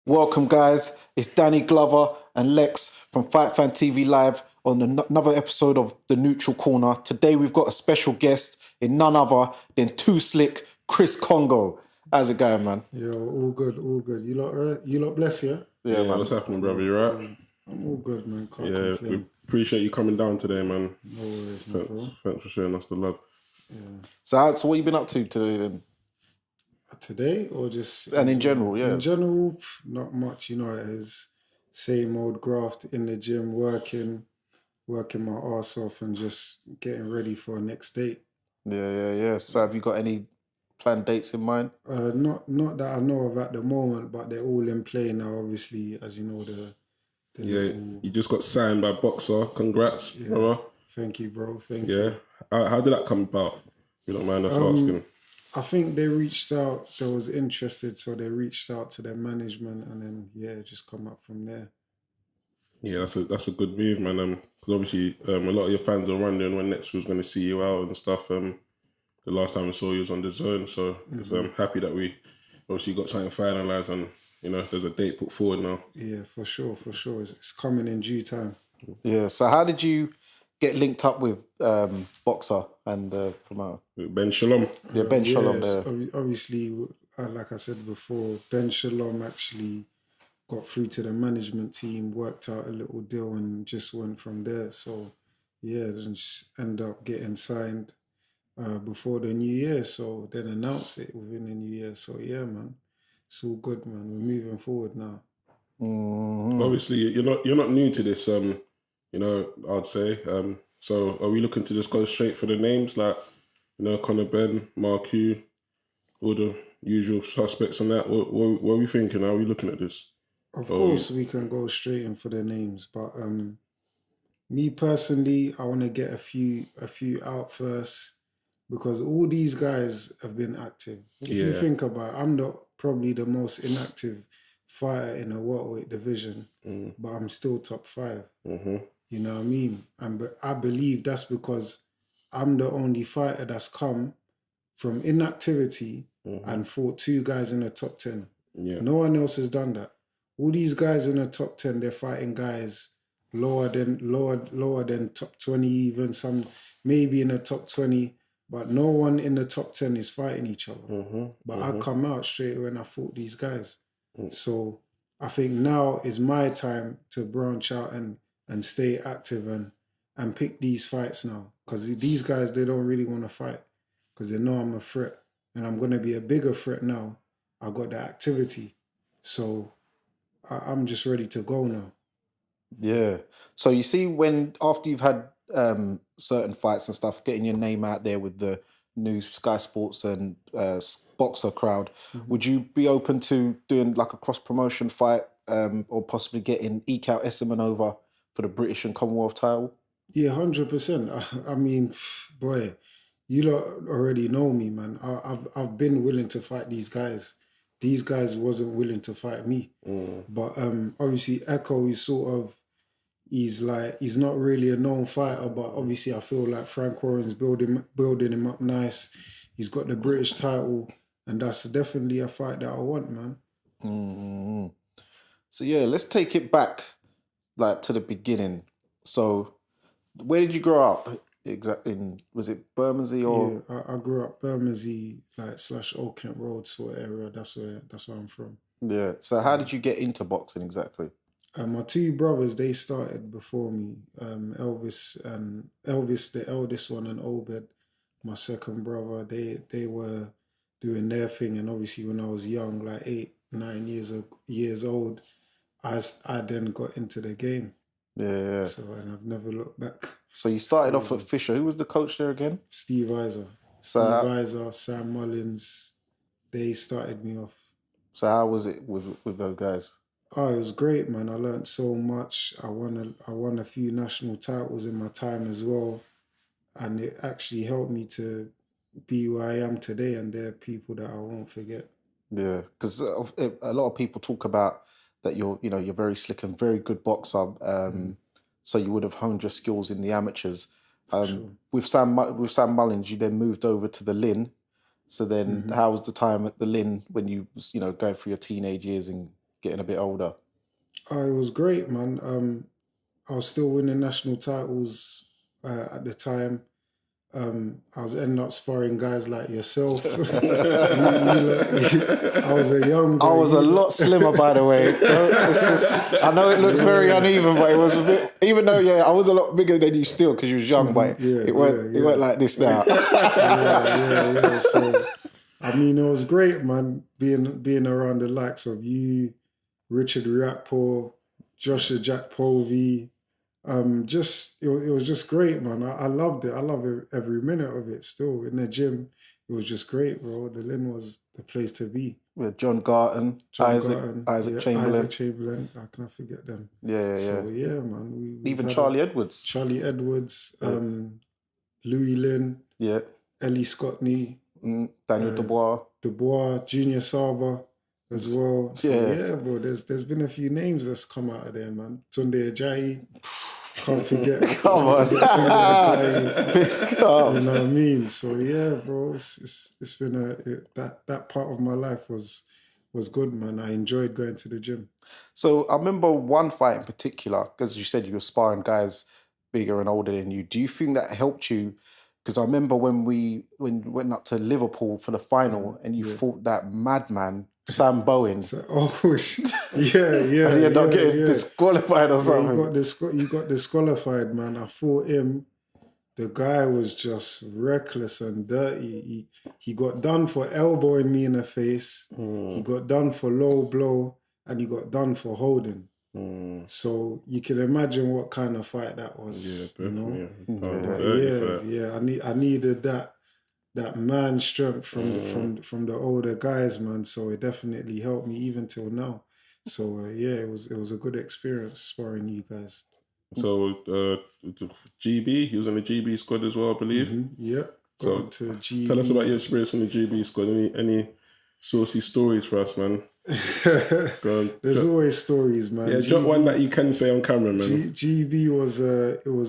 Welcome, guys. It's Danny Glover and Lex from Fight Fan TV Live on another episode of The Neutral Corner. Today, we've got a special guest in none other than Too Slick, Chris Kongo. How's it going, man? Yo, all good, all good. You lot, right? You lot bless, yeah? Yeah, man. what's happening, brother? You right? I'm all good, man. Can't Yeah, complain. we appreciate you coming down today, man. No worries, man, bro. Thanks for showing us the love. Yeah. So what you been up to today then? Today or just... And in general, yeah. In general, not much. You know, it is same old graft in the gym, working my arse off and just getting ready for a next date. Yeah. So have you got any planned dates in mind? Not that I know of at the moment, but they're all in play now, obviously, as you know, You just got signed by Boxer. Congrats, brother. Thank you, bro. Thank you. How did that come about? If you don't mind us asking. I think they reached out, they was interested, so they reached out to their management and then, just come up from there. Yeah, that's a good move, man. Because obviously a lot of your fans are wondering when next was going to see you out and stuff. The last time I saw you was on The Zone, so I'm happy that we obviously got something finalised and, you know, there's a date put forward now. Yeah, for sure. It's coming in due time. Yeah, so how did you get linked up with Boxer and the promoter? Ben Shalom. Yeah, Ben Shalom there. Obviously, like I said before, Ben Shalom actually got through to the management team, worked out a little deal and just went from there. So, then just end up getting signed before the new year. So then announced it within the new year. So, yeah, man, it's all good, man. We're moving forward now. Mm-hmm. Obviously, you're not new to this, you know, I'd say. So are we looking to just go straight for the names, like, you know, Conor Ben, Mark Hugh, all the usual suspects and that? What are we thinking? How are we looking at this? Of course, we can go straight in for the names, but me personally, I want to get a few out first because all these guys have been active. If you think about it, I'm probably the most inactive fighter in the welterweight division, but I'm still top 5. Mm-hmm. You know what I mean? And I believe that's because I'm the only fighter that's come from inactivity and fought 2 guys in the top 10. Yeah. No one else has done that. All these guys in the top 10, they're fighting guys lower than top 20, even some maybe in the top 20, but no one in the top 10 is fighting each other. But I come out straight when I fought these guys. So I think now is my time to branch out and stay active and pick these fights now. Because these guys, they don't really want to fight because they know I'm a threat. And I'm going to be a bigger threat now. I got the activity. So I'm just ready to go now. Yeah. So you see, after you've had certain fights and stuff, getting your name out there with the new Sky Sports and Boxer crowd, would you be open to doing like a cross promotion fight or possibly eke out Esseman for the British and Commonwealth title? Yeah, 100%. I mean, boy, you lot already know me, man. I've been willing to fight these guys. These guys wasn't willing to fight me. But obviously Echo is he's not really a known fighter, but obviously I feel like Frank Warren's building him up nice. He's got the British title, and that's definitely a fight that I want, man. Mm-hmm. So yeah, let's take it back like to the beginning. So where did you grow up exactly? Was it Bermondsey or? Yeah, I grew up Bermondsey, like / Old Kent Road sort of area. That's where I'm from. Yeah. So how did you get into boxing exactly? My 2 brothers, they started before me. Elvis, the eldest one, and Obed, my second brother. They were doing their thing, and obviously when I was young, like 8, 9 years old, I then got into the game. Yeah. So, and I've never looked back. So you started off at Fisher. Who was the coach there again? Steve Iser. Sam Mullins. They started me off. So how was it with those guys? Oh, it was great, man. I learned so much. I won a few national titles in my time as well. And it actually helped me to be where I am today, and they're people that I won't forget. Yeah, because a lot of people talk about that you're very slick and very good boxer. So you would have honed your skills in the amateurs. Sure. With Sam Mullins, you then moved over to the Lynn. So then, how was the time at the Lynn when you was going through your teenage years and getting a bit older? Oh, it was great, man. I was still winning national titles at the time. I was ending up sparring guys like yourself. I was a young guy. I was a lot slimmer, by the way. I know it looks very uneven, but it was a bit. Even though, I was a lot bigger than you still because you was young, but it weren't like this now. yeah. So, I mean, it was great, man. Being around the likes of you, Richard Riakpo, Joshua Jack Povey. It was just great, man. I loved it. I love every minute of it. Still in the gym, it was just great, bro. The Lynn was the place to be. With John Garton, Isaac Chamberlain. Isaac Chamberlain. How can I forget them? Yeah. So man, we even Charlie Edwards. Charlie Edwards, Louis Lynn, Ellie Scottney, Daniel Dubois, Junior Saba as well. So bro, there's been a few names that's come out of there, man. Tunde Ajayi. Can't forget. Come on. You know what I mean? So bro, it's been that part of my life was good, man. I enjoyed going to the gym. So I remember one fight in particular, because you said you were sparring guys bigger and older than you. Do you think that helped you? Because I remember when we went up to Liverpool for the final and you fought that madman, Sam Bowen. Yeah. And you ended up getting disqualified or something. You got disqualified, man. I fought him. The guy was just reckless and dirty. He got done for elbowing me in the face. He got done for low blow, and he got done for holding. So you can imagine what kind of fight that was. Yeah, definitely. I needed that man strength from the older guys, man. So it definitely helped me even till now. So it was a good experience sparring you guys. So GB, he was in the GB squad as well, I believe. Yep. So to GB. Tell us about your experience in the GB squad. Any saucy stories for us, man? There's always stories, man. Yeah, drop one that you can say on camera, man. GB was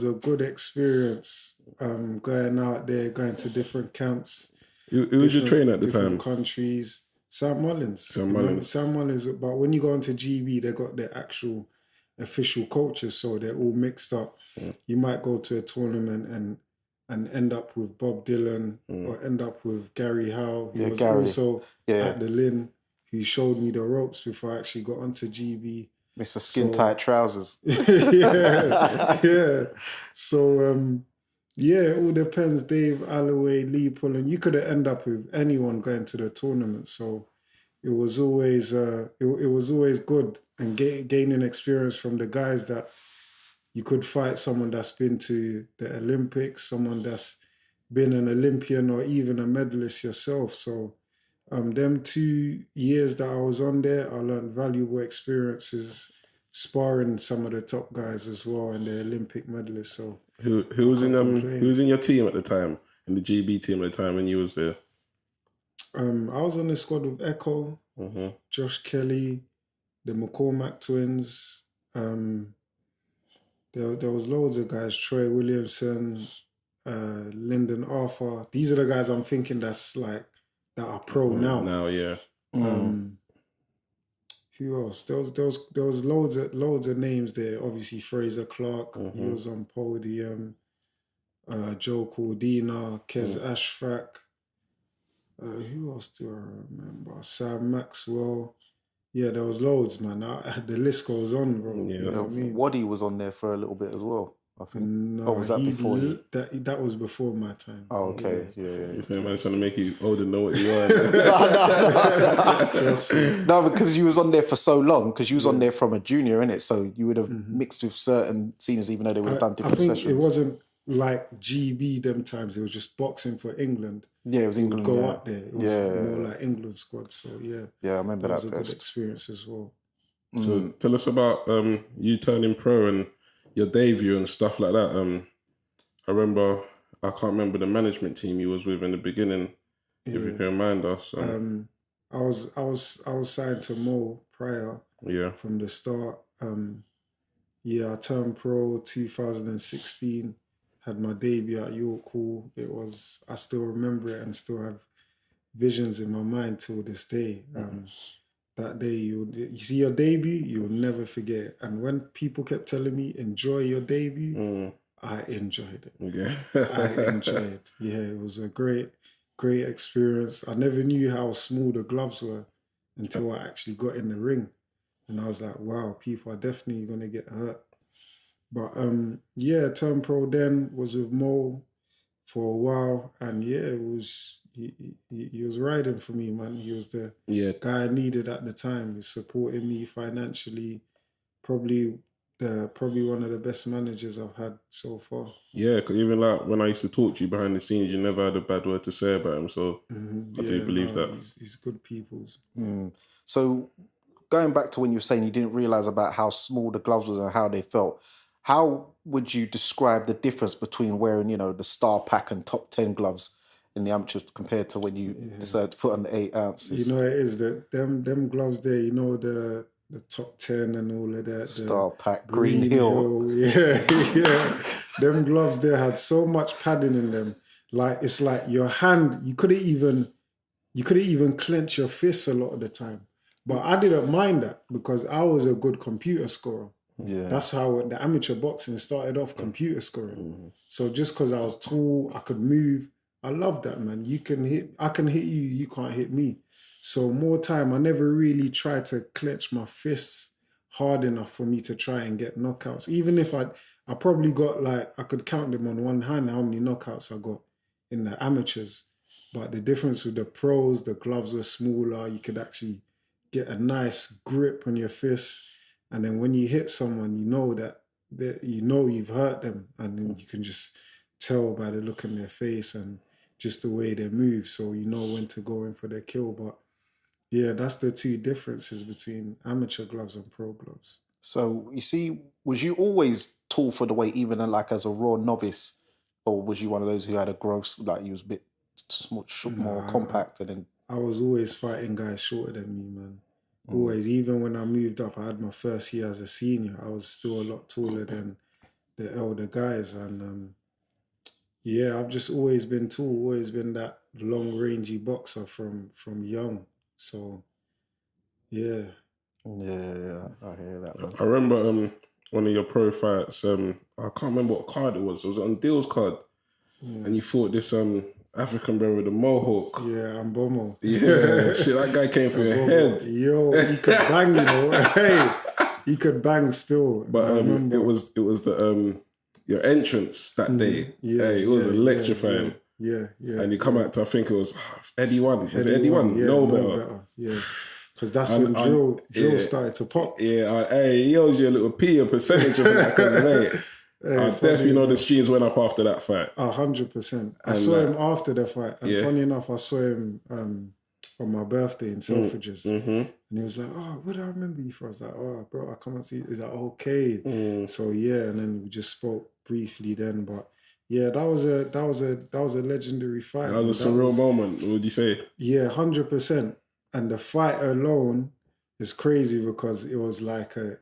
a good experience. Going out there, going to different camps. Who was your trainer at the time? Countries. Sam Mullins. Sam Mullins. But when you go into GB, they got their actual official coaches, so they're all mixed up. You might go to a tournament and end up with Bob Dylan or end up with Gary Howe, who was also at the Lynn, who showed me the ropes before I actually got onto GB. Mr. Skin Tight Trousers. yeah. So, it all depends. Dave Alloway, Lee Pullen. You could have ended up with anyone going to the tournament. So it was always good and gaining experience from the guys that you could fight someone that's been to the Olympics, someone that's been an Olympian or even a medalist yourself. So them 2 years that I was on there, I learned valuable experiences sparring some of the top guys as well and the Olympic medalists. So who was in your team at the time, in the GB team at the time when you was there? I was on the squad with Echo, Josh Kelly, the McCormack twins. There was loads of guys, Troy Williamson, Lyndon Arthur. These are the guys I'm thinking that are pro now. Now, yeah. Who else? There was loads of names there. Obviously Fraser Clark, he was on podium. Joe Cordina, Kez Ashfaq. Who else do I remember? Sam Maxwell. Yeah, there was loads, man. The list goes on, bro. Yeah, you know what I mean? Waddy was on there for a little bit as well, I think. No, or was that before you? That was before my time. Oh, okay. Yeah. You saying man trying to make you older than what you are. No, because you was on there for so long, because you was on there from a junior, innit? So you would have mixed with certain seniors, even though they would have done different sessions. It wasn't like GB them times. It was just boxing for England. Yeah, it was England. Go up there. It was more like England squad. So yeah. Yeah, I remember that. Was a good experience as well. So tell us about you turning pro and your debut and stuff like that. I remember, I can't remember the management team you was with in the beginning. If you can remind us. I was signed to Mo prior. Yeah. From the start. I turned pro 2016. Had my debut at York Hall. I still remember it and still have visions in my mind till this day. That day, you see your debut, you'll never forget it. And when people kept telling me, enjoy your debut, I enjoyed it. Yeah. I enjoyed it. Yeah, it was a great experience. I never knew how small the gloves were until I actually got in the ring. And I was like, wow, people are definitely going to get hurt. But yeah, Turn Pro then was with Mo for a while. And yeah, it was he was riding for me, man. He was the guy I needed at the time. He was supporting me financially. Probably one of the best managers I've had so far. Yeah, because even like when I used to talk to you behind the scenes, you never had a bad word to say about him. So I do believe that. He's good people's. So going back to when you were saying you didn't realize about how small the gloves was and how they felt, how would you describe the difference between wearing, the Star Pack and top 10 gloves in the amateurs compared to when you decided to put on the 8 ounces? It is that them gloves there, the top 10 and all of that. Star Pack, Green Hill. Yeah. Them gloves there had so much padding in them. Like, it's like your hand, you couldn't even clench your fists a lot of the time. But I didn't mind that because I was a good computer scorer. Yeah. That's how the amateur boxing started off, computer scoring. So just because I was tall, I could move, I love that, man. I can hit you, you can't hit me. So more time, I never really tried to clench my fists hard enough for me to try and get knockouts. Even if I probably got I could count them on one hand how many knockouts I got in the amateurs. But the difference with the pros, the gloves were smaller. You could actually get a nice grip on your fists. And then when you hit someone, you know that you've hurt them. And then you can just tell by the look in their face and just the way they move. So you know when to go in for their kill. But yeah, that's the two differences between amateur gloves and pro gloves. So you see, was you always tall for the weight, even as a raw novice? Or was you one of those who had a gross, you was a bit more compact? And then I was always fighting guys shorter than me, man. Always. Even when I moved up, I had my first year as a senior, I was still a lot taller than the elder guys. And yeah, I've just always been tall, always been that long rangy boxer from young. So yeah. Yeah, I hear that, man. I remember one of your pro fights, I can't remember what card it was. It was on Deal's card. And you fought this African brother with a mohawk. Yeah, Mbomo. Yeah, shit, that guy came for your head. Yo, he could bang, Hey, he could bang still. But it was the your entrance that day. Yeah, it was electrifying. Yeah. And you come out to, I think it was Eddie One. Was it Eddie One? Yeah, no better. Yeah. Because that's when drill started to pop. Yeah, he owes you a little a percentage of that, mate. I definitely know the streams went up after that fight. 100%. I saw him after the fight. And funny enough, I saw him on my birthday in Selfridges. And he was like, oh, what do I remember you for? I was like, oh, bro, I come and see. He's like, okay. So yeah, and then we just spoke briefly then. But yeah, that was a legendary fight. That was a surreal moment, what would you say? Yeah, 100%. And the fight alone is crazy because it was like a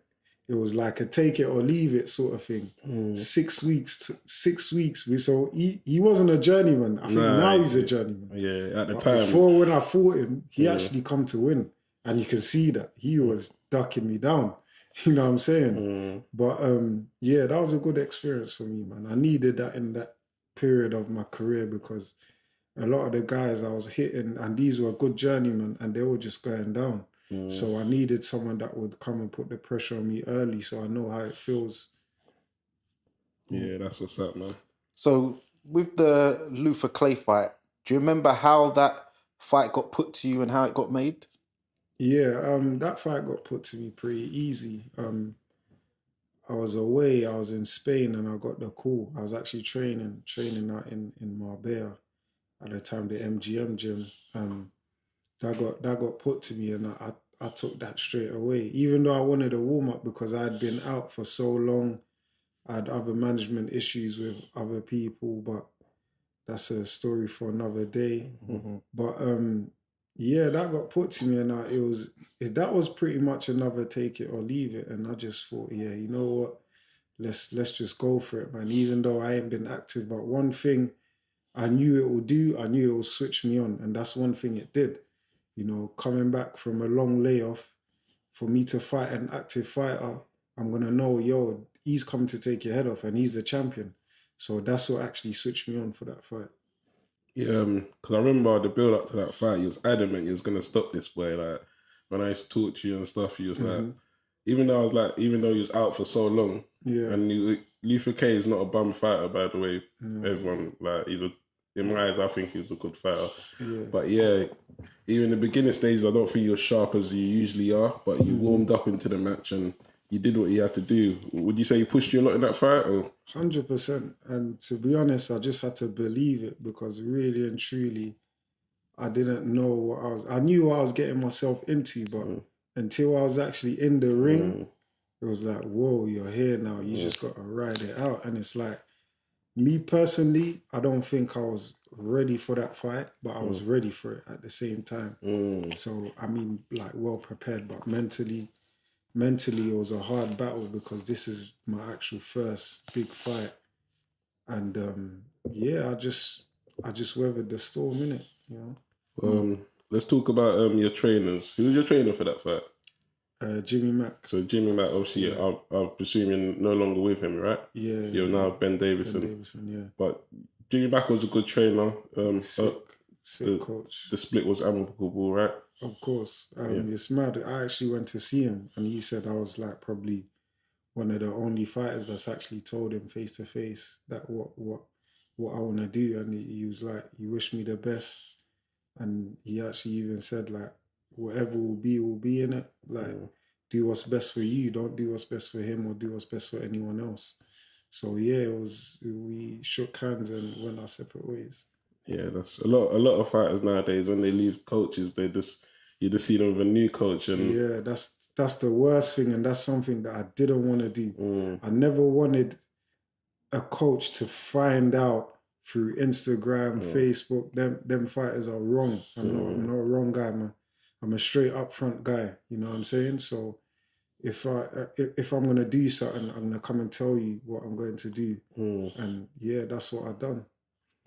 take it or leave it sort of thing. 6 weeks. So he wasn't a journeyman. I think now he's a journeyman. Yeah, at the time. Before when I fought him, he actually come to win. And you can see that he was ducking me down. You know what I'm saying? But yeah, that was a good experience for me, man. I needed that in that period of my career because a lot of the guys I was hitting, and these were good journeymen, and they were just going down. So I needed someone that would come and put the pressure on me early so I know how it feels. Yeah, that's what's up, man. So with the Luther Clay fight, do you remember how that fight got put to you and how it got made? Yeah, that fight got put to me pretty easy. I was away, I was in Spain and I got the call. I was actually training out in Marbella at the time, the MGM gym. That got put to me and I took that straight away. Even though I wanted a warm-up because I'd been out for so long, I had other management issues with other people, but that's a story for another day. But yeah, that got put to me and that was pretty much another take it or leave it. And I just thought, yeah, you know what? Let's just go for it, man. Even though I ain't been active, but one thing I knew it will switch me on. And that's one thing it did. You know, coming back from a long layoff, for me to fight an active fighter, I'm going to know, yo, he's coming to take your head off and he's the champion. So that's what actually switched me on for that fight. Yeah, because I remember the build up to that fight, you was adamant you was gonna stop this boy. Like when I used to talk to you and stuff, you was like, even though he was out for so long, and Luther K is not a bum fighter, by the way. Everyone in my eyes, I think he's a good fighter. Yeah. But yeah, even in the beginning stages, I don't think you're sharp as you usually are. But you warmed up into the match and you did what you had to do. Would you say he pushed you a lot in that fight? Or? 100%. And to be honest, I just had to believe it because really and truly, I didn't know what I knew what I was getting myself into, but until I was actually in the ring, it was like, whoa, you're here now. You just got to ride it out. And it's like, me personally, I don't think I was ready for that fight, but I was ready for it at the same time. So, I mean, like well prepared, but mentally it was a hard battle because this is my actual first big fight. And I just weathered the storm, innit, you know. Let's talk about your trainers. Who was your trainer for that fight? Jimmy Mack. So Jimmy Mack, obviously, I'm presuming no longer with him, right? Yeah. You're now Ben Davison. Ben Davison, yeah. But Jimmy Mack was a good trainer. Sick coach. The split was amicable, right? Of course. It's mad. I actually went to see him and he said I was like probably one of the only fighters that's actually told him face to face that what I want to do. And he was like, he wished me the best. And he actually even said like, whatever will be in it. Like, do what's best for you. Don't do what's best for him or do what's best for anyone else. So yeah, we shook hands and went our separate ways. Yeah, that's a lot of fighters nowadays, when they leave coaches, you just see them with a new coach. And yeah, that's the worst thing, and that's something that I didn't want to do. I never wanted a coach to find out through Instagram, Facebook, them fighters are wrong. I'm not a wrong guy, man. I'm a straight up front guy, you know what I'm saying? So if I'm gonna do something, I'm gonna come and tell you what I'm going to do. And yeah, that's what I've done.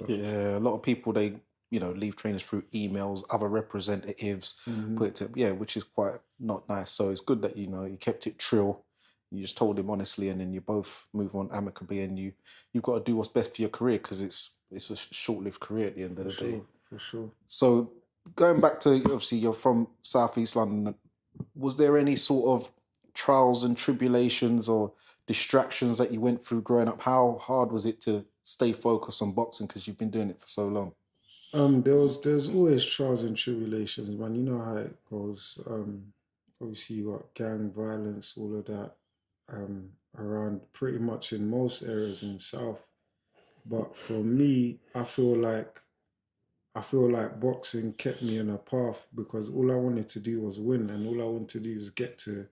Yeah, a lot of people, they leave trainers through emails, other representatives, which is quite not nice. So it's good that you kept it trill. You just told him honestly, and then you both move on amicably, and you've got to do what's best for your career because it's a short-lived career at the end of the day. For sure. So going back to, obviously you're from South East London, was there any sort of trials and tribulations or distractions that you went through growing up? How hard was it to stay focused on boxing because you've been doing it for so long? There's always trials and tribulations, man. You know how it goes. Obviously you got gang violence, all of that, around pretty much in most areas in South. But for me, I feel like boxing kept me on a path because all I wanted to do was win, and all I wanted to do was get to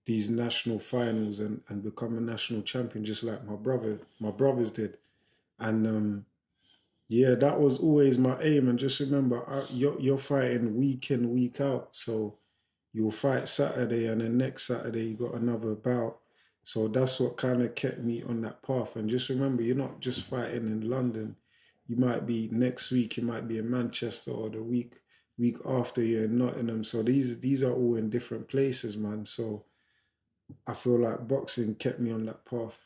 these national finals and become a national champion, just like my brothers did. And that was always my aim. And just remember, you're fighting week in, week out. So you'll fight Saturday, and then next Saturday you got another bout. So that's what kind of kept me on that path. And just remember, you're not just fighting in London. You might be next week, you might be in Manchester, or the week after you're in Nottingham. So these are all in different places, man. So I feel like boxing kept me on that path.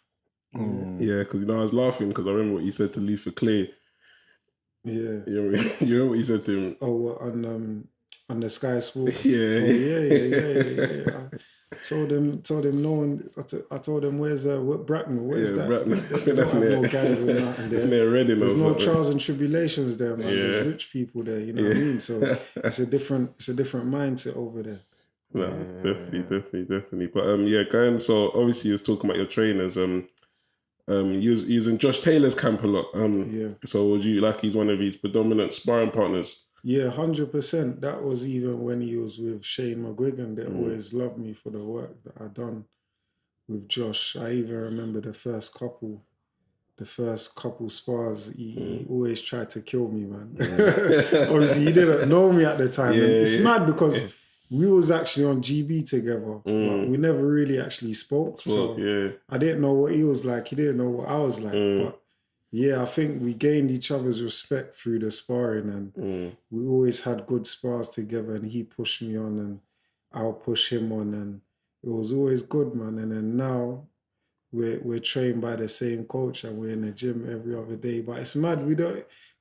Yeah, because I was laughing because I remember what you said to Luther Clay. Yeah. You remember what you said to him? Oh, what, on the Sky Sports? Yeah. I told him no one. I told him where's Bracknell? Where's that? Bracknell. I think that's no guys and that in there. It's near Reading. There's no trials and tribulations there, man. Yeah. There's rich people there. You know what I mean? So it's a different mindset over there. No, definitely. But going. So obviously, you was talking about your trainers. You was in Josh Taylor's camp a lot. So was you like he's one of his predominant sparring partners? Yeah, 100%. That was even when he was with Shane McGuigan. They always loved me for the work that I done with Josh. I even remember the first couple spars. He always tried to kill me, man. Obviously, he didn't know me at the time. And it's mad because we was actually on GB together, but we never really actually spoke. So I didn't know what he was like. He didn't know what I was like. But Yeah, I think we gained each other's respect through the sparring, and we always had good spars together. And he pushed me on, and I'll push him on, and it was always good, man. And then now we're trained by the same coach, and we're in the gym every other day. But it's mad,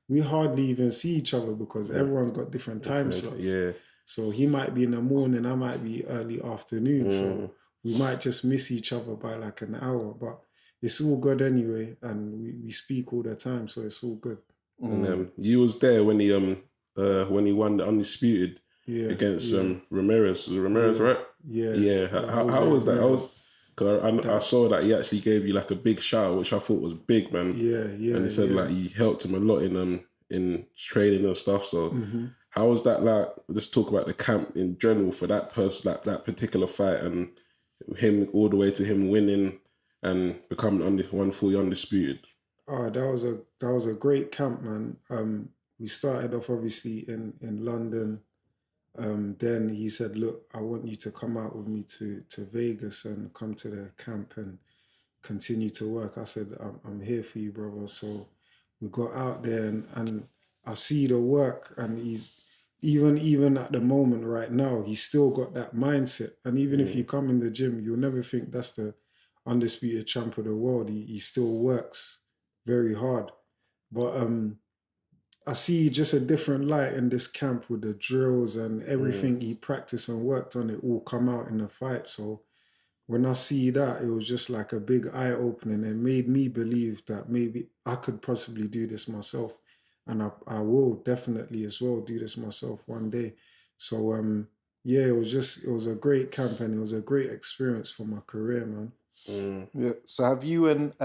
we hardly even see each other because everyone's got different time slots. Yeah. So he might be in the morning, I might be early afternoon. So we might just miss each other by like an hour, but it's all good anyway, and we speak all the time, so it's all good. And you was there when he won the undisputed against Ramirez. Was it Ramirez, right? Yeah. How was that? Because I saw that he actually gave you like a big shout, which I thought was big, man. Yeah. And he said like you helped him a lot in training and stuff. So how was that like? Let's talk about the camp in general for that person, that particular fight, and him all the way to him winning and becoming one fully undisputed. Oh, that was a great camp, man. We started off obviously in London. Then he said, "Look, I want you to come out with me to Vegas and come to the camp and continue to work." I said, I'm here for you, brother. So we got out there, and I see the work, and he's even at the moment right now, he's still got that mindset. And even if you come in the gym, you'll never think that's the undisputed champ of the world. He still works very hard. But I see just a different light in this camp with the drills and everything he practiced and worked on, it all come out in the fight. So when I see that, it was just like a big eye-opening and made me believe that maybe I could possibly do this myself. And I will definitely as well do this myself one day. So yeah, it was a great camp, and it was a great experience for my career, man. Yeah. So have you and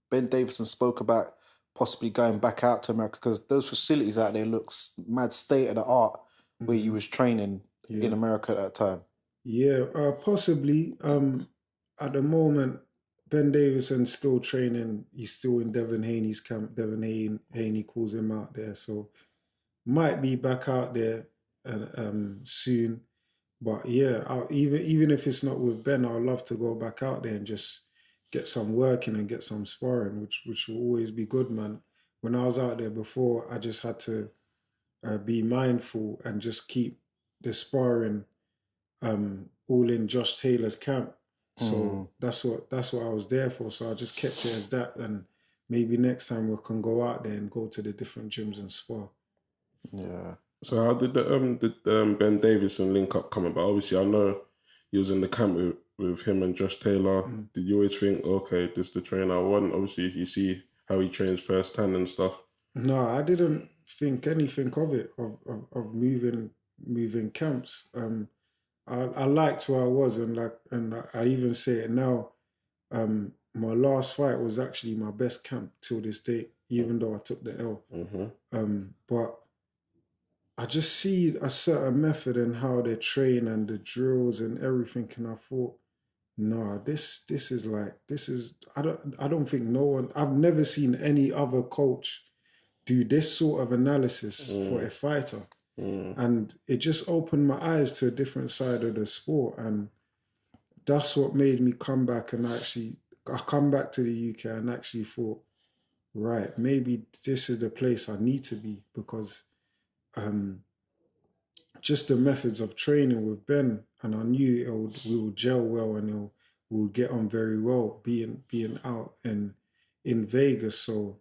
Ben Davison spoke about possibly going back out to America, because those facilities out there looks mad state of the art where you was training in America at that time? Yeah, possibly. At the moment, Ben Davison's still training. He's still in Devin Haney's camp. Devin Haney calls him out there, so might be back out there soon. But yeah, even if it's not with Ben, I'd love to go back out there and just get some work in and get some sparring, which will always be good, man. When I was out there before, I just had to be mindful and just keep the sparring all in Josh Taylor's camp. So that's what I was there for. So I just kept it as that, and maybe next time we can go out there and go to the different gyms and spar. Yeah. So how did Ben Davison link up come about? Obviously, I know he was in the camp with him and Josh Taylor. Did you always think, okay, this is the trainer I want? Obviously, you see how he trains firsthand and stuff. No, I didn't think anything of it, of moving camps. I liked who I was, and I even say it now. My last fight was actually my best camp till this day, even though I took the L. But I just see a certain method in how they train and the drills and everything, and I thought, no, this is I don't think no one, I've never seen any other coach do this sort of analysis for a fighter. And it just opened my eyes to a different side of the sport, and that's what made me come back. And I come back to the UK and actually thought, right, maybe this is the place I need to be, because just the methods of training with Ben, and I knew we would gel well, and we would get on very well being out in Vegas. So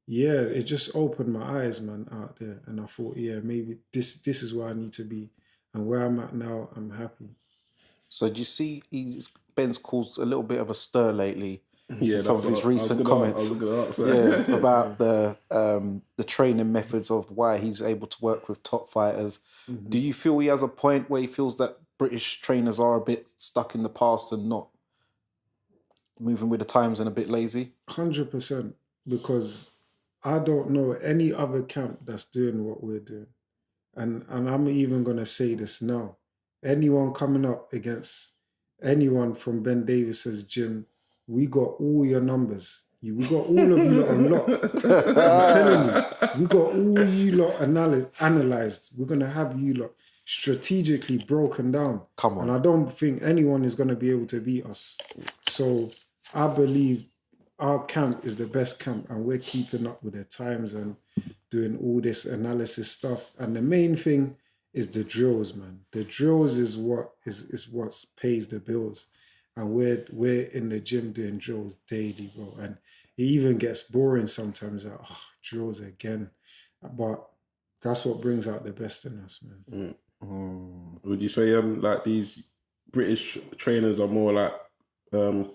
yeah, it just opened my eyes, man, out there. And I thought, yeah, maybe this is where I need to be. And where I'm at now, I'm happy. So do you see Ben's caused a little bit of a stir lately in some of his recent comments? About the training methods of why he's able to work with top fighters. Do you feel he has a point where he feels that British trainers are a bit stuck in the past and not moving with the times and a bit lazy? 100%, because I don't know any other camp that's doing what we're doing. And I'm even going to say this now. Anyone coming up against anyone from Ben Davis's gym, we got all your numbers. We got all of you lot on lock. I'm telling you, we got all you lot analyzed. We're going to have you lot strategically broken down. Come on. And I don't think anyone is going to be able to beat us. So I believe our camp is the best camp, and we're keeping up with the times and doing all this analysis stuff. And the main thing is the drills, man. The drills is what pays the bills. And we're in the gym doing drills daily, bro. And it even gets boring sometimes. Like, drills again. But that's what brings out the best in us, man. Would you say like these British trainers are more like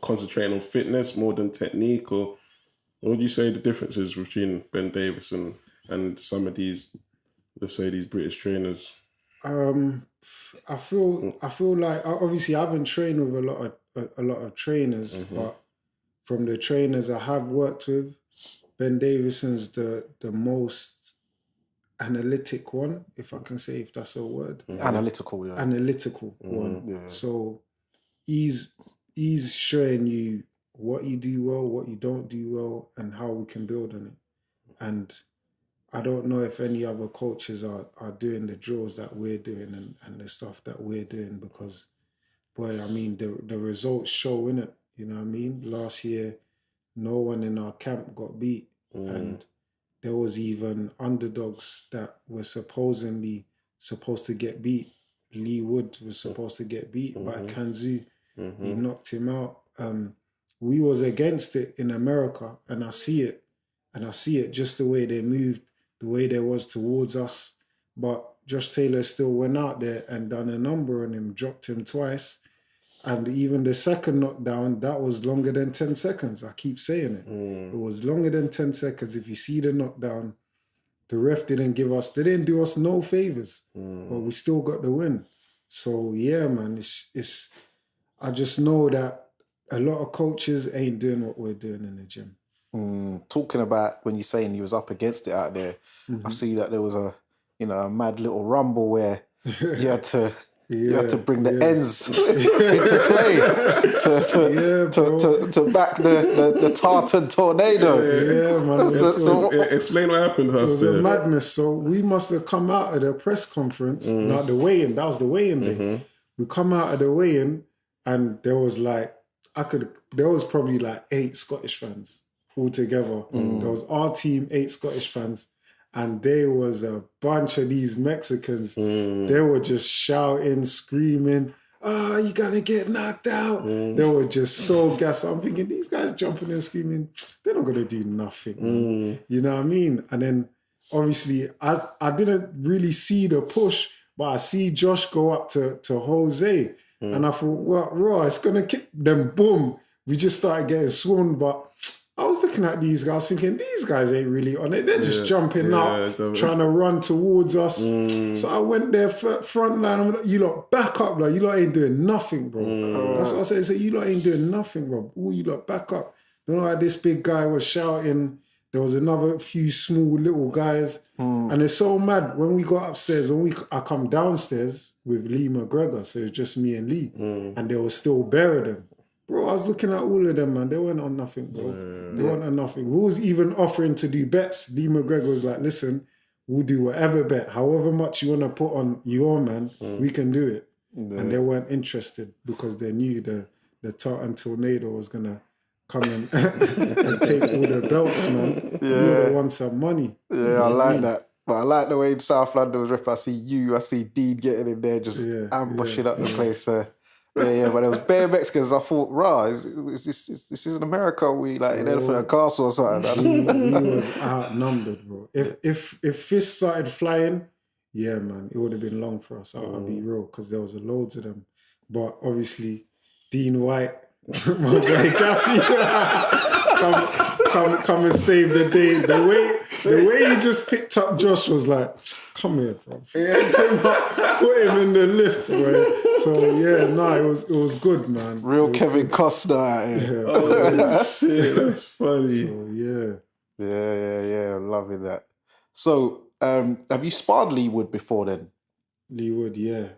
concentrating on fitness more than technique, or what would you say the difference is between Ben Davison and some of these, let's say, these British trainers? I feel like, obviously I haven't trained with a lot of trainers, but from the trainers I have worked with, Ben Davison's the most analytic one, if I can say, if that's a word. Analytical, yeah. Analytical one. Yeah. So he's showing you what you do well, what you don't do well, and how we can build on it. And I don't know if any other coaches are doing the drills that we're doing and the stuff that we're doing, because, boy, I mean, the results show, innit? You know what I mean? Last year, no one in our camp got beat. And there was even underdogs that were supposedly supposed to get beat. Lee Wood was supposed to get beat by Kanzu. He knocked him out. We was against it in America, and I see it. And I see it just the way they moved, the way they was towards us. But Josh Taylor still went out there and done a number on him, dropped him twice. And even the second knockdown, that was longer than 10 seconds. I keep saying it. It was longer than 10 seconds. If you see the knockdown, the ref they didn't do us no favors, but we still got the win. So yeah, man, it's I just know that a lot of coaches ain't doing what we're doing in the gym. Talking about when you're saying you was up against it out there, I see that there was a mad little rumble where you had to bring the ends into play to back the Tartan tornado. Yeah, man. Explain what happened, Hurst. It was a madness. So we must have come out of the press conference. Not the weigh-in. That was the weigh-in day. We come out of the weigh-in, and there was probably like 8 Scottish fans all together. There was our team, 8 Scottish fans. And there was a bunch of these Mexicans. They were just shouting, screaming, you're going to get knocked out. They were just so gassed. I'm thinking, these guys jumping and screaming, they're not going to do nothing. You know what I mean? And then, obviously, I didn't really see the push, but I see Josh go up to Jose. And I thought, well, raw, it's going to kick them. Boom. We just started getting swarmed, but I was looking at these guys thinking, these guys ain't really on it. They're just jumping up, trying to run towards us. So I went there front line. I'm like, you lot back up. Like, you lot ain't doing nothing, bro. That's what I said. I said, you lot ain't doing nothing, bro. All you lot back up. You know how this big guy was shouting. There was another few small little guys. And it's so mad. When we got upstairs, I come downstairs with Lee McGregor. So it was just me and Lee. And there was still bare of them. Bro, I was looking at all of them, man. They weren't on nothing, bro. They weren't on nothing. We was even offering to do bets. Lee McGregor was like, listen, we'll do whatever bet. However much you want to put on your man, we can do it. And they weren't interested because they knew the Tartan tornado was going to come and take all the belts, man. We would have won some money. Yeah, I like that. But I like the way in South London was ref. I see Dean getting in there, just ambushing up the place. But it was bare Mexicans. I thought, this is in America. We like in Elephant Castle or something. We was outnumbered, bro. If fists started flying, yeah, man, it would have been long for us. I'll be real, because there was loads of them. But obviously, Dean White, my boy Gaffy, come and save the day. The way he just picked up Josh was like, come here, bro. Put him in the lift, bro. So it was good, man. Real Kevin Costner out here. Oh shit, that's funny. So Yeah, I'm loving that. So, have you sparred Lee Wood before then? Lee Wood, yeah.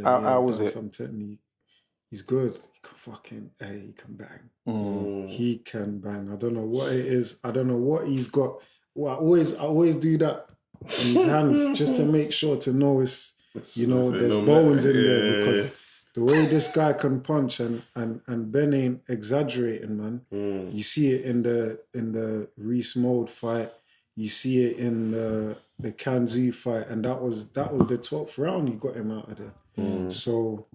How was it? Some technique. He's good. He can bang. He can bang. I don't know what it is. I don't know what he's got. Well, I always do that on his hands just to make sure to know there's bones in there, because The way this guy can punch and Ben ain't exaggerating, man. You see it in the Reese Mode fight. You see it in the Kanzu fight, and that was the 12th round. You got him out of there. So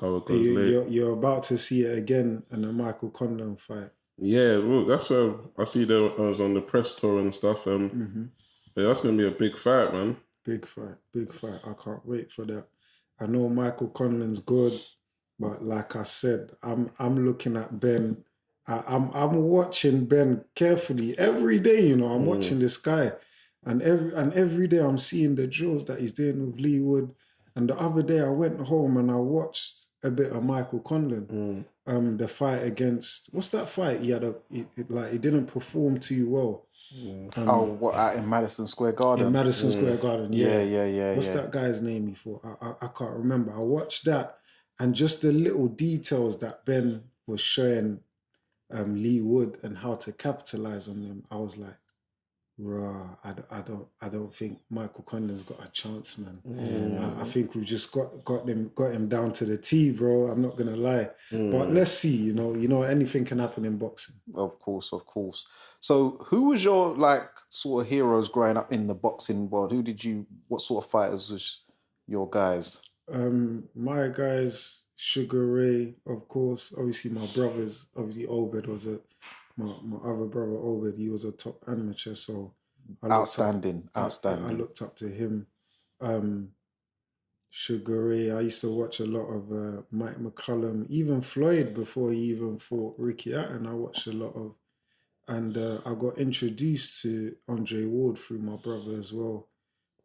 How it goes late. you're about to see it again in the Michael Conlan fight. Yeah, well, that's I see that I was on the press tour and stuff. Yeah, that's gonna be a big fight, man. Big fight. I can't wait for that. I know Michael Conlan's good, but like I said, I'm looking at Ben. I'm watching Ben carefully every day. You know, I'm watching this guy, and every day I'm seeing the drills that he's doing with Lee Wood. And the other day I went home and I watched a bit of Michael Conlan. The fight against, what's that fight? He had he didn't perform too well. What out in Madison Square Garden? In Madison Square Garden, yeah. What's that guy's name before? I can't remember. I watched that, and just the little details that Ben was showing Lee Wood and how to capitalize on them. I was like, rah, I don't think Michael Conlan's got a chance, man. I think we've just got him down to the T, bro. I'm not gonna lie. But let's see, you know, anything can happen in boxing. Of course. So who was your like sort of heroes growing up in the boxing world? What sort of fighters was your guys? My guys, Sugar Ray, of course. Obviously my brothers, Obed was my other brother Obed, he was a top amateur, so Outstanding. I looked up to him. Sugar Ray, I used to watch a lot of Mike McCullum, even Floyd before he even fought Ricky Hatton. I watched a lot of, and I got introduced to Andre Ward through my brother as well.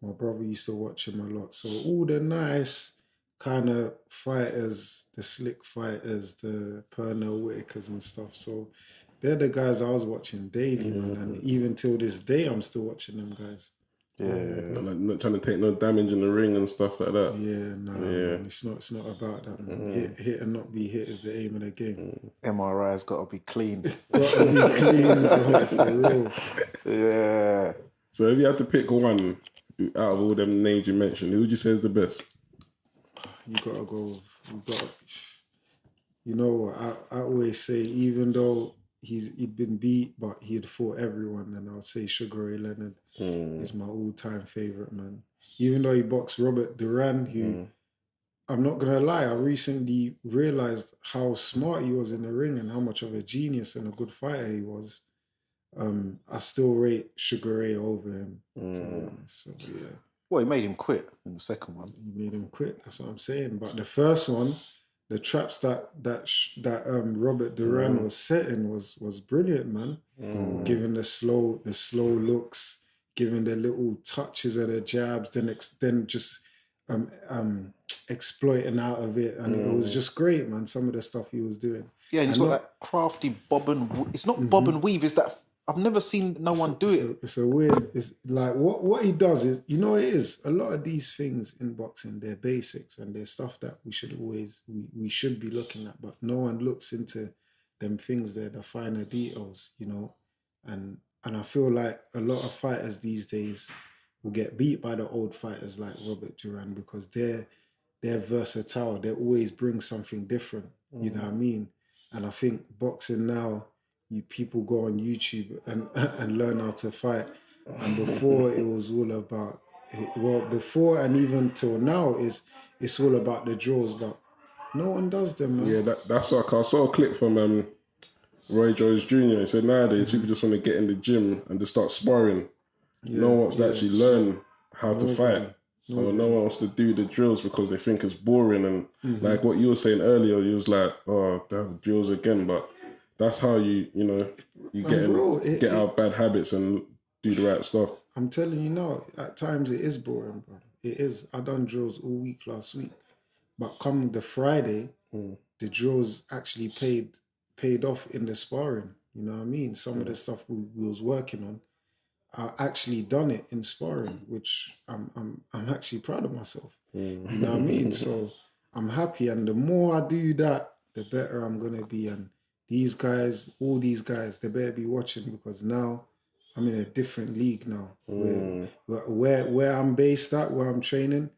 My brother used to watch him a lot. So all the nice kind of fighters, the slick fighters, the Pernell Whitakers and stuff. So they're the guys I was watching daily, man. And even till this day, I'm still watching them guys. Yeah. Not trying to take no damage in the ring and stuff like that. Yeah, no, man. It's not about that, man. Hit and not be hit is the aim of the game. MRI's got to be clean. Got to be clean, bro, for real. Yeah. So if you had to pick one out of all them names you mentioned, who would you say is the best? You gotta go. You know what? I always say, even though he'd been beat, but he'd fought everyone, and I'll say Sugar Ray Leonard is my all-time favorite, man. Even though he boxed Robert Duran, who I'm not gonna lie, I recently realized how smart he was in the ring and how much of a genius and a good fighter he was. I still rate Sugar Ray over him, to be honest. So, yeah. Well, he made him quit in the second one. He made him quit. That's what I'm saying. But the first one, the traps that Robert Duran was setting was brilliant, man. Giving the slow looks, giving the little touches of the jabs, then just exploiting out of it, and it was just great, man. Some of the stuff he was doing. Yeah, and he's got that crafty bob and it's not bob and weave. It's that I've never seen no one do it. It's a weird. It's like what he does is, you know, it is a lot of these things in boxing. They're basics and they're stuff that we should be looking at, but no one looks into them things. They're the finer details, you know, and I feel like a lot of fighters these days will get beat by the old fighters like Robert Duran because they're versatile. They always bring something different. You know what I mean? And I think boxing now, people go on YouTube and learn how to fight. And before it was all about, before and even till now, it's all about the draws, but no one does them, man. Yeah, that's like I saw a clip from Roy Jones Jr. He said nowadays people just want to get in the gym and just start sparring. No one wants to actually learn how to fight. Or no one wants to do the drills because they think it's boring. And like what you were saying earlier, you was like, oh, damn, drills again. But that's how you get out of bad habits and do the right stuff. I'm telling you now, at times it is boring, bro. It is. I done drills all week last week. But come the Friday, the drills actually paid off in the sparring. You know what I mean? Some of the stuff we was working on, I actually done it in sparring, which I'm actually proud of myself. You know what I mean? So I'm happy, and the more I do that, the better I'm gonna be. And these guys, all these guys, they better be watching because now I'm in a different league now. Where I'm based at, where I'm training,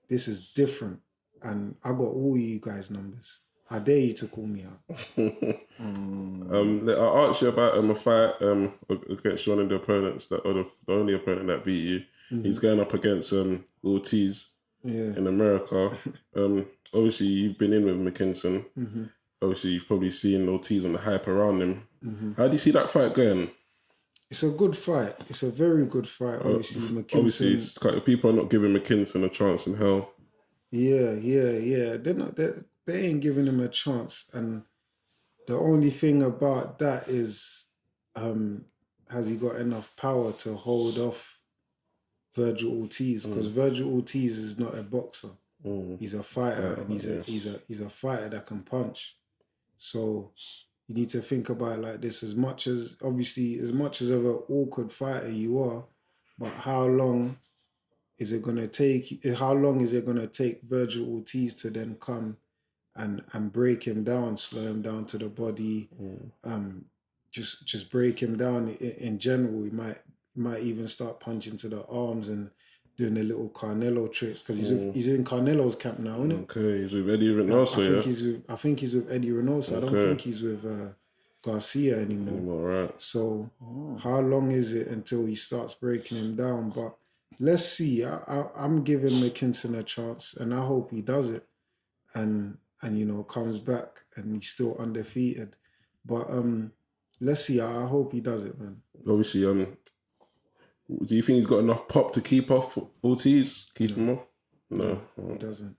this is different. and I got all you guys' numbers. I dare you to call me out. I asked you about a fight against one of the opponents or the only opponent that beat you. He's going up against Ortiz in America. Obviously, you've been in with McKinson. Obviously, you've probably seen Ortiz and the hype around him. How do you see that fight going? It's a good fight. It's a very good fight. Obviously, McKinson. Obviously, people are not giving McKinson a chance in hell. Yeah. They're not. They ain't giving him a chance. And the only thing about that is, has he got enough power to hold off Virgil Ortiz? Because Virgil Ortiz is not a boxer. He's a fighter, and he's a fighter that can punch. So you need to think about it like this. As much as of an awkward fighter you are, but how long is it gonna take? How long is it gonna take Virgil Ortiz to then come and break him down, slow him down to the body, just break him down in general? He might even start punching to the arms and doing the little Canelo tricks, because he's in Canelo's camp now, isn't it? Okay, he's with Eddie Reynoso, I think he's with Eddie Reynoso. I don't think he's with Garcia anymore. Right. So how long is it until he starts breaking him down? But let's see. I'm giving McKinson a chance, and I hope he does it, and comes back and he's still undefeated. But let's see. I hope he does it, man. Obviously, do you think he's got enough pop to keep off Ortiz? Keep him off? No, he doesn't.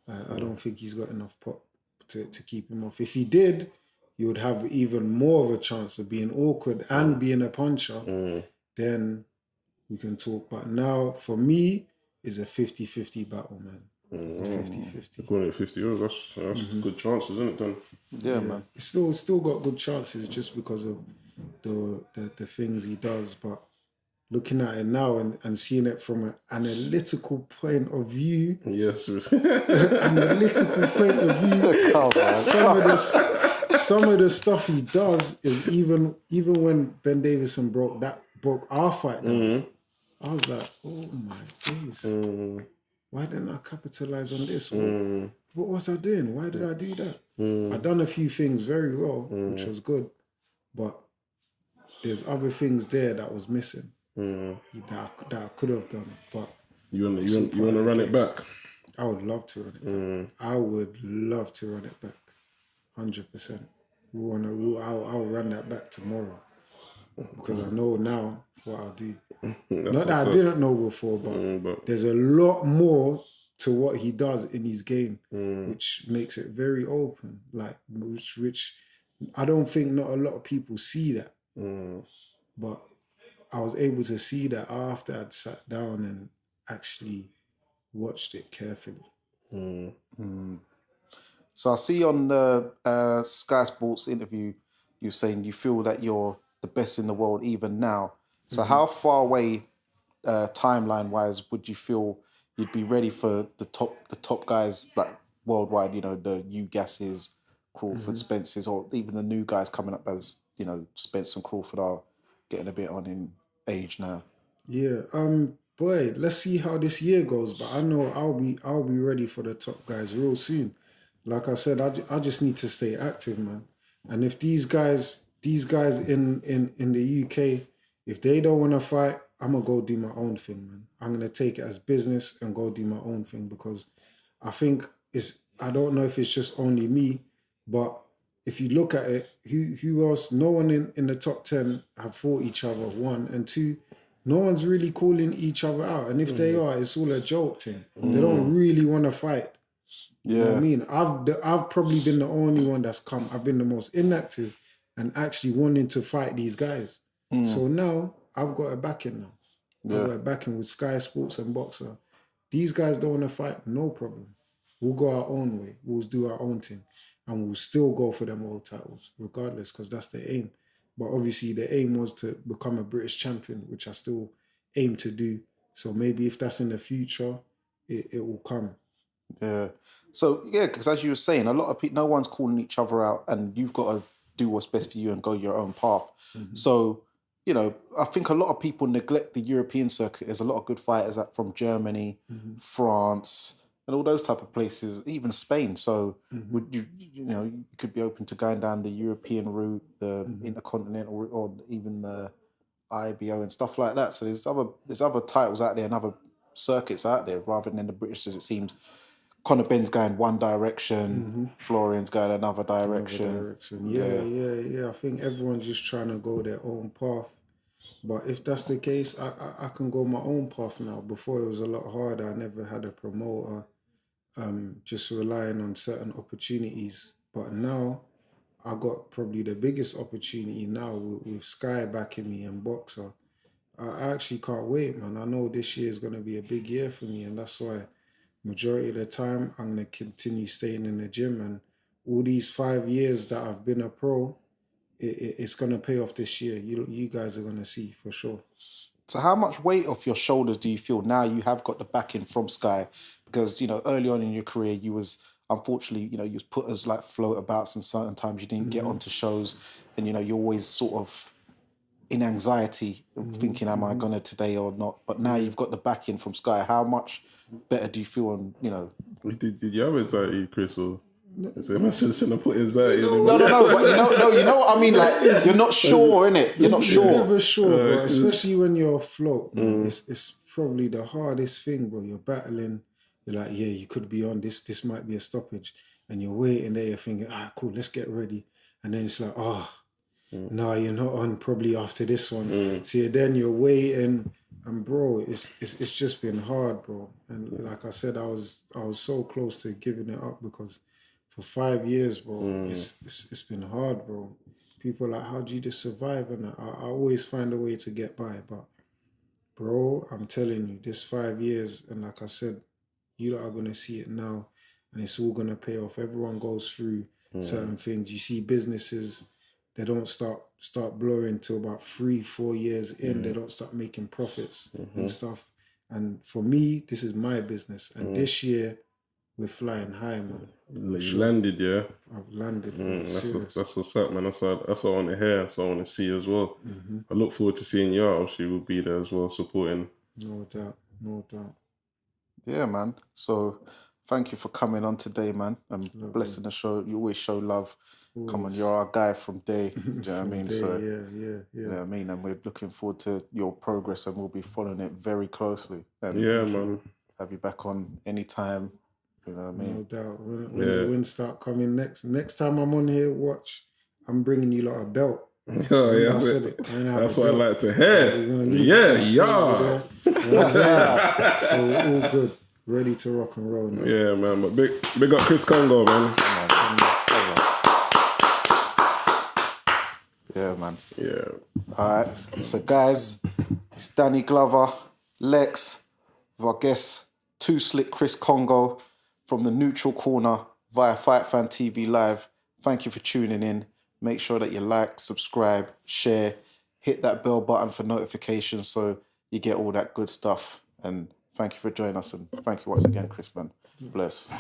I don't think he's got enough pop to keep him off. If he did, you would have even more of a chance of being awkward and being a puncher. Then we can talk. But now, for me, it's a 50-50 battle, man. 50-50. According to 50 euros, that's good chances, isn't it? Then yeah, man. He's still got good chances just because of the things he does. But looking at it now and seeing it from an analytical point of view. Yes. Analytical point of view. Some of the stuff he does is even when Ben Davison broke our fight down, I was like, oh my days. Why didn't I capitalize on this? What was I doing? Why did I do that? I done a few things very well, which was good, but there's other things there that was missing. That I could have done, but you want to run it back? I would love to run it back. I would love to run it back, 100%. I'll run that back tomorrow, because I know now what I'll do. Not that I didn't know before, but there's a lot more to what he does in his game, which makes it very open. Like which I don't think not a lot of people see that, but I was able to see that after I'd sat down and actually watched it carefully. So I see on the Sky Sports interview, you're saying you feel that you're the best in the world even now. So how far away, timeline-wise, would you feel you'd be ready for the top guys, like worldwide? The Ugas's, Crawford, Spence's, or even the new guys coming up as Spence and Crawford are getting a bit on in age now. Yeah, boy, let's see how this year goes. But I know I'll be ready for the top guys real soon. Like I said, I just need to stay active, man. And if these guys in the UK, if they don't want to fight, I'm gonna go do my own thing, man. I'm gonna take it as business and go do my own thing, because I think I don't know if it's just only me, but if you look at it, who else? No one in the top 10 have fought each other, one, and two, no one's really calling each other out. And if they are, it's all a joke thing. They don't really want to fight. You know what I mean? I've probably been the only one that's come. I've been the most inactive and actually wanting to fight these guys. So now I've got a backing now. I've got a backing with Sky Sports and Boxer. These guys don't want to fight, no problem. We'll go our own way. We'll do our own thing. And we'll still go for them world titles, regardless, because that's the aim. But obviously the aim was to become a British champion, which I still aim to do. So maybe if that's in the future, it will come. Yeah. So, because as you were saying, a lot of people, no one's calling each other out, and you've got to do what's best for you and go your own path. So, I think a lot of people neglect the European circuit. There's a lot of good fighters from Germany, France, and all those type of places, even Spain. So would you could be open to going down the European route, the intercontinental route, or even the IBO and stuff like that. So there's other titles out there and other circuits out there rather than the British, as it seems. Conor Ben's going one direction, Florian's going another direction. Yeah. I think everyone's just trying to go their own path. But if that's the case, I can go my own path now. Before it was a lot harder. I never had a promoter, just relying on certain opportunities. But now I got probably the biggest opportunity now with Sky backing me and Boxer. I actually can't wait, man. I know this year is going to be a big year for me, and that's why majority of the time I'm going to continue staying in the gym. And all these 5 years that I've been a pro, it's going to pay off this year. You guys are going to see for sure. So how much weight off your shoulders do you feel now you have got the backing from Sky? Because, early on in your career, you was, unfortunately, you was put as like floatabouts, and certain times you didn't get onto shows, and, you're always sort of in anxiety, thinking, am I going to today or not? But now you've got the backing from Sky. How much better do you feel on, Did you have anxiety, Chris, or... So I shouldn't put anxiety in No, but you know what I mean? Like, you're not sure, innit? You're not sure. You're never sure, bro. Especially when you're afloat, man. It's probably the hardest thing, bro. You're battling. You're like, yeah, you could be on this. This might be a stoppage. And you're waiting there. You're thinking, cool, let's get ready. And then it's like, no, you're not on probably after this one. So then you're waiting. And bro, it's just been hard, bro. And like I said, I was so close to giving it up because for 5 years, bro, it's been hard, bro. People are like, how do you just survive? And I always find a way to get by. But, bro, I'm telling you, this 5 years, and like I said, you lot are going to see it now, and it's all going to pay off. Everyone goes through certain things. You see businesses, they don't start blowing till about 3-4 years in. They don't start making profits and stuff. And for me, this is my business. And this year, we're flying high, man. You landed, yeah? I've landed. That's what's up, man. That's what I want to hear. That's what I want to see as well. I look forward to seeing you out. Obviously, we'll be there as well, supporting. No doubt. Yeah, man. So thank you for coming on today, man. And blessing the show. You always show love. Always. Come on, you're our guy from day. Do you know what I mean? So yeah. You know what I mean? And we're looking forward to your progress, and we'll be following it very closely. And man. Have you back on anytime. You know what I mean? No doubt. When the wins start coming next time I'm on here, watch, I'm bringing you lot a belt. Oh, yeah. I said it. That's what I like to hear. Yeah. So all good. Ready to rock and roll now. Yeah, man. But big up Chris Kongo, man. Yeah, man. Yeah. All right. So, guys, it's Danny Glover, Lex, with our guest, Too Slick Chris Kongo from the Neutral Corner via Fight Fan TV Live. Thank you for tuning in. Make sure that you like, subscribe, share, hit that bell button for notifications so you get all that good stuff. And thank you for joining us. And thank you once again, Chris, man. Bless.